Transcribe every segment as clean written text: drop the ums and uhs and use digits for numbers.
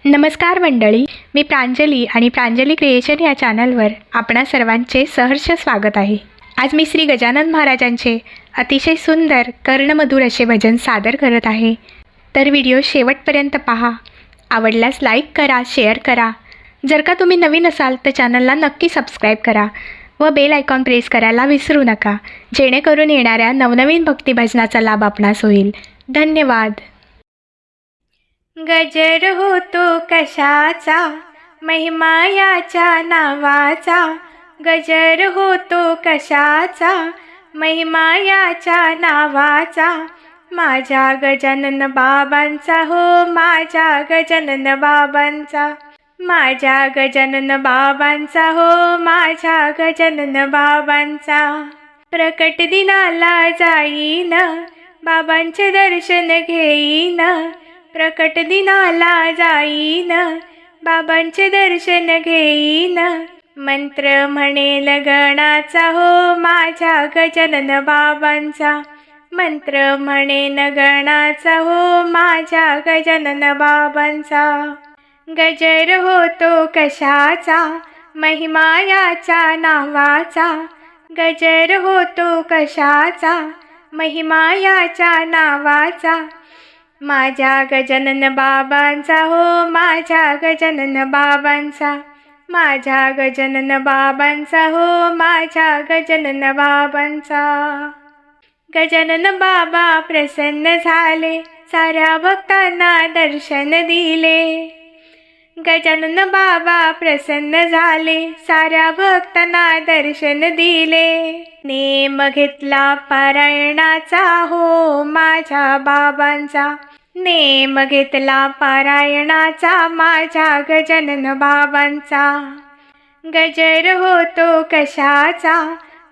नमस्कार मंडळी, मी प्रांजली आणि प्रांजली क्रिएशन या चॅनलवर आपणा सर्वांचे सहर्ष स्वागत आहे। आज मी श्री गजानन महाराजांचे अतिशय सुंदर कर्णमधुर असे भजन सादर करत आहे। तर व्हिडिओ शेवटपर्यंत पहा। आवडल्यास लाईक करा, शेअर करा। जर का तुम्ही नवीन असाल तर चॅनलला नक्की सबस्क्राईब करा व बेल आयकॉन प्रेस करायला विसरू नका, जेणेकरून येणाऱ्या नवनवीन भक्तिभजनाचा लाभ आपणास होईल। धन्यवाद। गजर होतो कशाचा, महिमा याच्या नावाचा। गजर होतो कशाचा, महिमा याच्या नावाचा। माझ्या गजानन बाबांचा हो, माझ्या गजानन बाबांचा। माझ्या गजानन बाबांचा हो, माझ्या गजानन बाबांचा। प्रकट दिनाला जाईन, बाबांचे दर्शन घेईन। प्रकट दिनाला जाईन, बाबांचे दर्शन घेईन। मंत्र म्हणेल गणाचा हो, माझ्या गजानन बाबांचा। मंत्र म्हणेन गणाचा हो, माझ्या गजानन बाबांचा। गजर होतो कशाचा, महिमा याच्या नावाचा। गजर होतो कशाचा, महिमा याच्या नावाचा। माझ्या गजानन बाबांचा हो, माझ्या गजानन बाबांचा। माझ्या गजानन बाबांचा हो, माझ्या गजानन बाबांचा। गजानन बाबा प्रसन्न झाले, साऱ्या भक्तांना दर्शन दिले। गजानन बाबा प्रसन्न झाले, साऱ्या भक्तांना दर्शन दिले। नेम घेतला पारायणाचा हो, माझ्या बाबांचा। नेम घेतला पारायणाचा, माझ्या गजानन बाबांचा। गजर होतो कशाचा,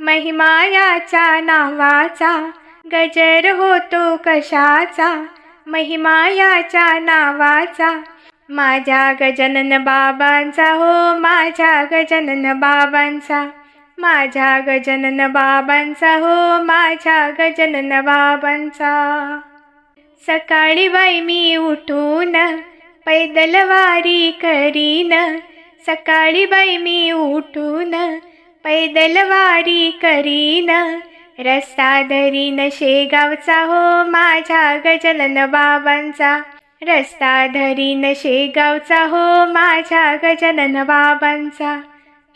महिमा याच्या नावाचा। गजर होतो कशाचा, महिमा याच्या नावाचा। माझ्या गजानन बाबांचा हो, माझ्या गजानन बाबांचा। माझ्या गजानन बाबांचा हो, माझ्या गजानन बाबांचा। सकाळी बाई मी उठून पैदल वारी करीन। सकाळी बाई मी उठून पैदल वारी करीन। रस्ता धरीन शेगावचा हो, माझ्या गजानन बाबांचा। रस्ता धरीन शेगावचा हो, माझ्या गजानन बाबांचा।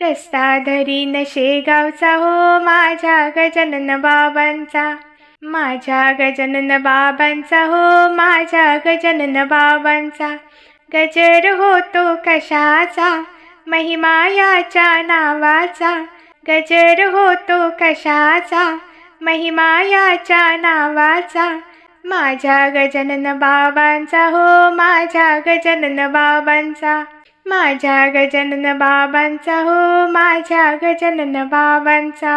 रस्ता धरीन शेगावचा हो, माझ्या गजानन बाबांचा। माझ्या गजानन बाबांचा हो, माझ्या गजानन बाबांचा। गजर होतो कशाचा, महिमा याच्या नावाचा। गजर होतो कशाचा, महिमा याच्या नावाचा। माझ्या गजानन बाबांचा हो, माझ्या गजानन बाबांचा। माझ्या गजानन बाबांचा हो, माझ्या गजानन बाबांचा।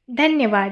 धन्यवाद।